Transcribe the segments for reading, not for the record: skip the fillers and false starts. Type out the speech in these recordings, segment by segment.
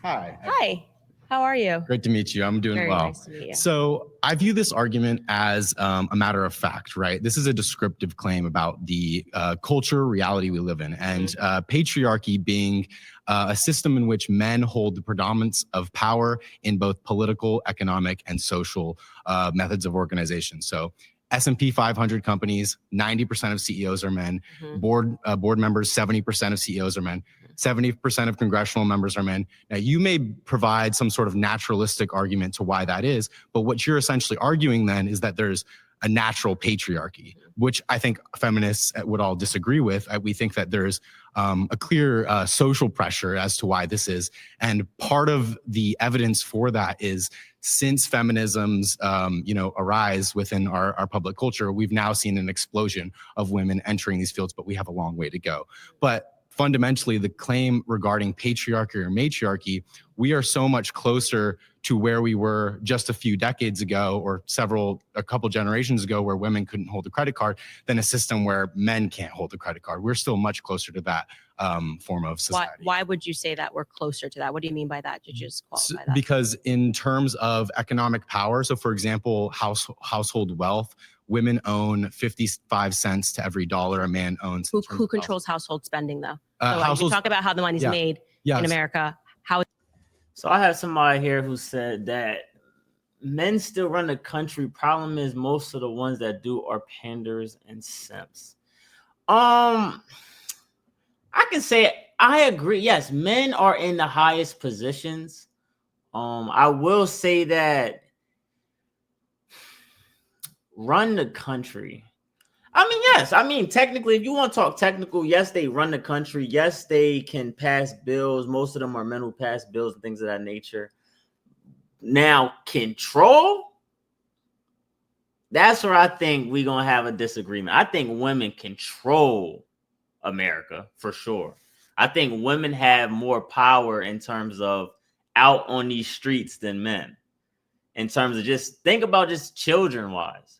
Hi. Hi. How are you? Great to meet you. I'm doing Very well. nice to meet you. So I view this argument as a matter of fact, right? This is a descriptive claim about the culture reality we live in, and patriarchy being a system in which men hold the predominance of power in both political, economic, and social methods of organization. So S&P 500 companies, 90% of CEOs are men. Board members, 70% of CEOs are men. 70% of congressional members are men. Now, you may provide some sort of naturalistic argument to why that is, but what you're essentially arguing then is that there's a natural patriarchy, which I think feminists would all disagree with. We think that there's a clear social pressure as to why this is. And part of the evidence for that is since feminism's arise within our public culture, we've now seen an explosion of women entering these fields, but we have a long way to go. But fundamentally, the claim regarding patriarchy or matriarchy, we are so much closer to where we were just a few decades ago or a couple generations ago where women couldn't hold a credit card than a system where men can't hold a credit card. We're still much closer to that form of society. Why would you say that we're closer to that? What do you mean by that? Did you just qualify that? Because in terms of economic power, so for example, household wealth, women own 55 cents to every dollar a man owns. Who controls household spending, though? So you talk about how the money's made in America. So I have somebody here who said that men still run the country. Problem is most of the ones that do are panders and simps. I can say I agree. Yes, men are in the highest positions. I will say that run the country. I mean, yes. I mean, technically, if you want to talk technical, yes, they run the country. Yes, they can pass bills. Most of them are men who pass bills and things of that nature. Now, control, that's where I think we're going to have a disagreement. I think women control America for sure. I think women have more power in terms of out on these streets than men. In terms of just think about just children wise.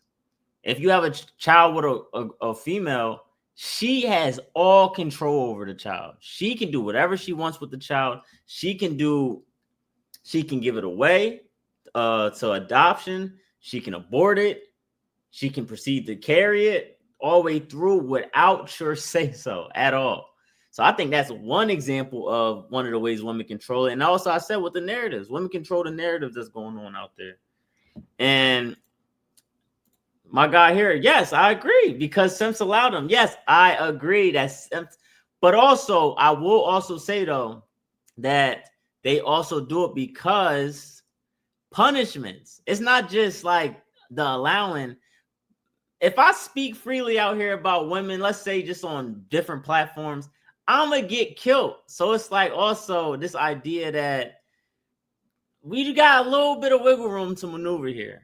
If you have a child with a female, she has all control over the child. She can do whatever she wants with the child. She can give it away to adoption. She can abort it. She can proceed to carry it all the way through without your say so at all. So I think that's one example of one of the ways women control it. And also I said with the narratives, women control the narratives that's going on out there. And my guy here, yes, I agree because simps allow them. Yes, I agree. But also, I will also say though that they also do it because punishments. It's not just like the allowing. If I speak freely out here about women, let's say just on different platforms, I'm gonna get killed. So it's like also this idea that we got a little bit of wiggle room to maneuver here.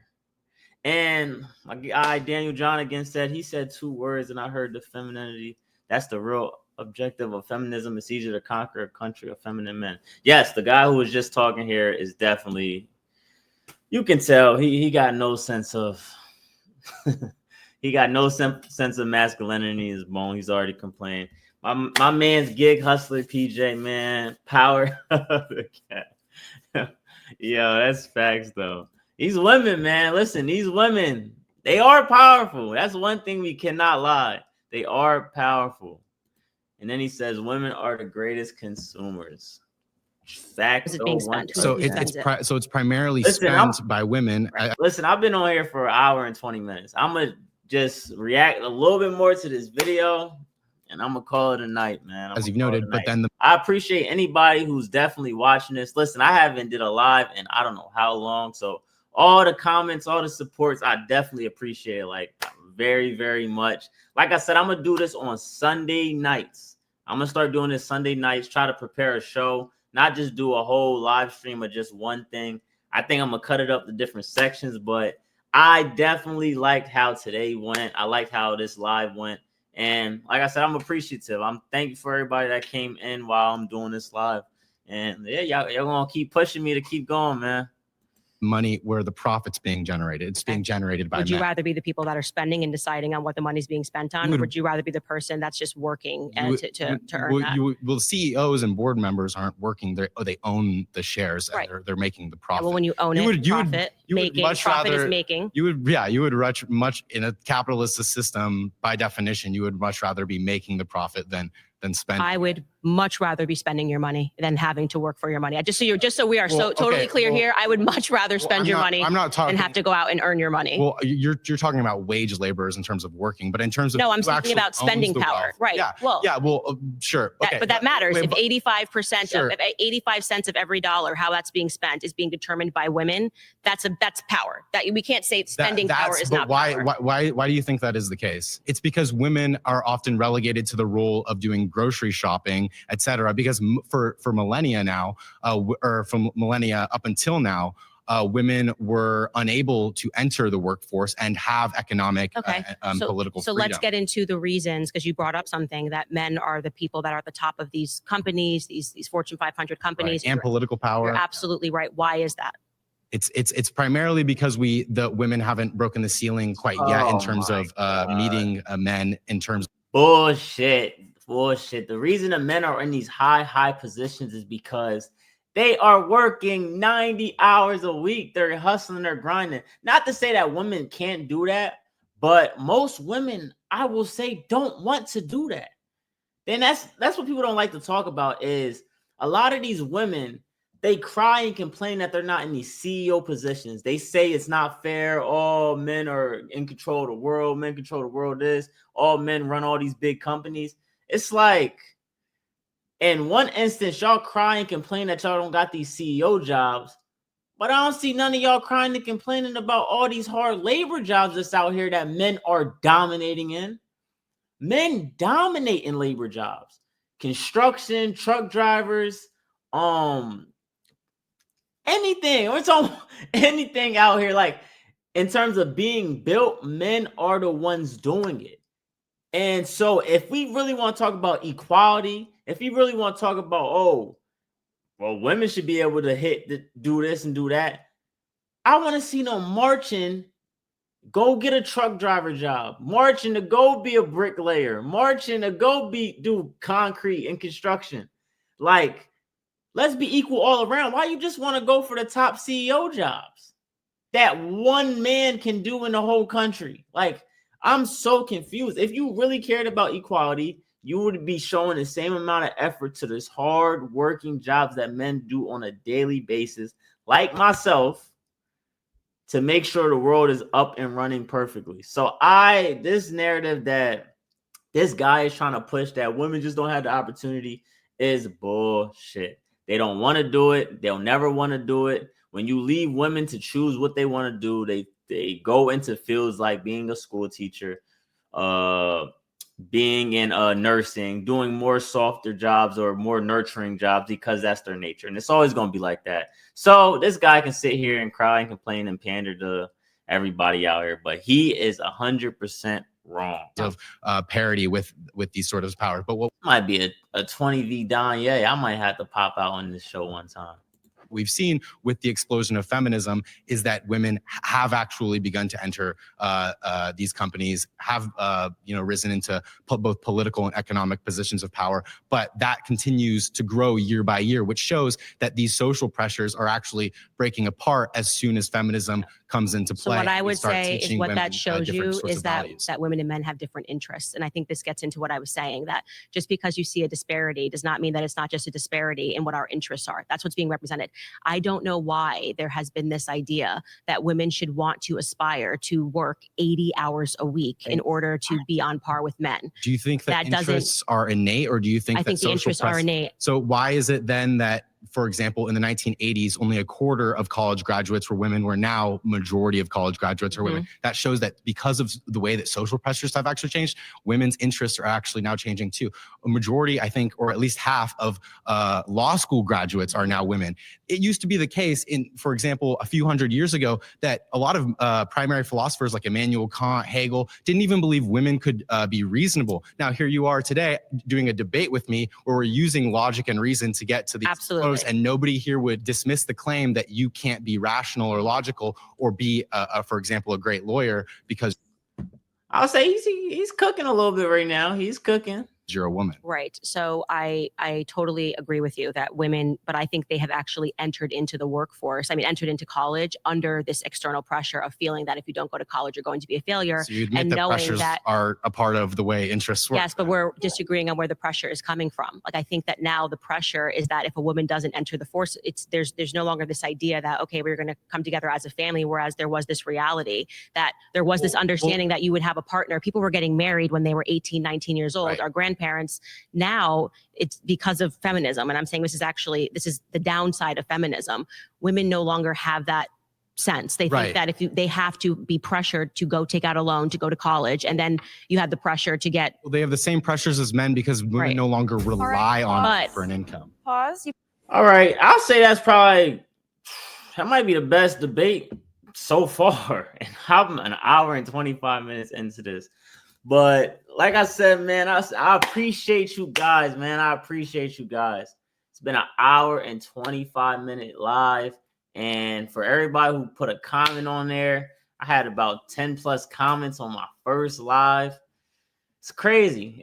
And my guy Daniel John again he said 2 words, and I heard the femininity. That's the real objective of feminism. It's easier to conquer a country of feminine men. Yes, the guy who was just talking here is definitely, you can tell he got no sense of he got no sense of masculinity in his bone. He's already complained. My man's gig hustler PJ, man, power of the cat. Yo, that's facts though. These women, man, listen, these women, they are powerful. That's one thing we cannot lie. They are powerful. And then he says women are the greatest consumers. Fact. Being spent. So it's primarily spent by women. Listen, I've been on here for an hour and 20 minutes. I'm going to just react a little bit more to this video, and I'm going to call it a night, man. As you've noted, but then I appreciate anybody who's definitely watching this. Listen, I haven't did a live in I don't know how long, so all the comments, all the supports, I definitely appreciate it, like very, very much. Like I said, I'm going to do this on Sunday nights. I'm going to start doing this Sunday nights, try to prepare a show, not just do a whole live stream of just one thing. I think I'm going to cut it up to different sections, but I definitely liked how today went. I liked how this live went. And like I said, I'm appreciative. I'm thankful for everybody that came in while I'm doing this live. And yeah, y'all going to keep pushing me to keep going, man. money where the profit's being generated. It's being generated by men. Would you rather be the people that are spending and deciding on what the money's being spent on, or would you rather be the person that's just working to earn that? Well, CEOs and board members aren't working. They own the shares, and they're making the profit. Well, when you own profit is making. You would much in a capitalist system, by definition, you would much rather be making the profit than spending. I would much rather be spending your money than having to work for your money. Just so we are totally clear here, I would much rather spend your money than have to go out and earn your money. Well, you're talking about wage laborers in terms of working, but in terms of no, I'm speaking about spending power, right? Yeah. Sure. Okay. But that matters. If 85 cents of every dollar, how that's being spent, is being determined by women, that's power. That we can't say spending power is not power. Why do you think that is the case? It's because women are often relegated to the role of doing grocery shopping, etc. Because for millennia now, or from millennia up until now, women were unable to enter the workforce and have economic, political freedom. So let's get into the reasons, because you brought up something that men are the people that are at the top of these companies, these Fortune 500 companies, and political power. You're absolutely right. Why is that? It's primarily because the women haven't broken the ceiling quite yet in terms of meeting men in terms. Bullshit. The reason the men are in these high positions is because they are working 90 hours a week. They're hustling, they're grinding. Not to say that women can't do that, but most women, I will say, don't want to do that. Then that's what people don't like to talk about, is a lot of these women, they cry and complain that they're not in these CEO positions. They say it's not fair. All men are in control of the world. Men control the world. All men run all these big companies. It's like, in one instance, y'all cry and complain that y'all don't got these CEO jobs, but I don't see none of y'all crying and complaining about all these hard labor jobs that's out here that men are dominating in. Men dominate in labor jobs, construction, truck drivers, anything. We're talking anything out here. Like, in terms of being built, men are the ones doing it. And so if we really want to talk about equality, if we really want to talk about, women should be able to do this and do that, I want to see no marching, go get a truck driver job, marching to go be a bricklayer, marching to go do concrete and construction. Like, let's be equal all around. Why you just want to go for the top CEO jobs that one man can do in the whole country? Like, I'm so confused. If you really cared about equality, you would be showing the same amount of effort to this hard working jobs that men do on a daily basis, like myself, to make sure the world is up and running perfectly. So this narrative that this guy is trying to push, that women just don't have the opportunity, is bullshit. They don't want to do it. They'll never want to do it. When you leave women to choose what they want to do, they go into fields like being a school teacher, being in nursing, doing more softer jobs or more nurturing jobs, because that's their nature. And it's always going to be like that. So this guy can sit here and cry and complain and pander to everybody out here, but he is 100% wrong. Of parity with these sort of powers. But what might be a 20 v Danye, I might have to pop out on this show one time. We've seen with the explosion of feminism is that women have actually begun to enter these companies, have risen into both political and economic positions of power. But that continues to grow year by year, which shows that these social pressures are actually breaking apart as soon as feminism comes into play. So what I would say is what that shows you is that women and men have different interests. And I think this gets into what I was saying, that just because you see a disparity does not mean that it's not just a disparity in what our interests are. That's what's being represented. I don't know why there has been this idea that women should want to aspire to work 80 hours a week in order to be on par with men. Do you think that interests are innate, or do you think I think the interests are innate? So why is it then that, for example, in the 1980s, only a quarter of college graduates were women, where now majority of college graduates are women? That shows that because of the way that social pressures have actually changed, women's interests are actually now changing too. a majority, I think, or at least half of law school graduates are now women. It used to be the case for example, a few hundred years ago, that a lot of primary philosophers like Immanuel Kant, Hegel, didn't even believe women could be reasonable. Now, here you are today doing a debate with me where we're using logic and reason to get to these flows, and nobody here would dismiss the claim that you can't be rational or logical or be, for example, a great lawyer because I'll say he's cooking a little bit right now. He's cooking. You're a woman. Right. So I totally agree with you that women, but I think they have actually entered into the workforce. I mean, entered into college under this external pressure of feeling that if you don't go to college, you're going to be a failure. So you admit that pressures are a part of the way interests work. Yes, but we're disagreeing on where the pressure is coming from. Like, I think that now the pressure is that if a woman doesn't enter the force, there's no longer this idea that, okay, we're going to come together as a family, whereas there was this reality that there was this understanding that you would have a partner. People were getting married when they were 18, 19 years old. Right. Our grandparents. Now it's because of feminism. And I'm saying this is the downside of feminism. Women no longer have that sense. They think that they have to be pressured to go take out a loan to go to college. And then you have the pressure to get. Well, they have the same pressures as men because women no longer rely on it for an income. Pause. All right. I'll say that might be the best debate so far. And I'm an hour and 25 minutes into this. But like I said, man, I appreciate you guys, man. I appreciate you guys. It's been an hour and 25-minute live. And for everybody who put a comment on there, I had about 10 plus comments on my first live. It's crazy.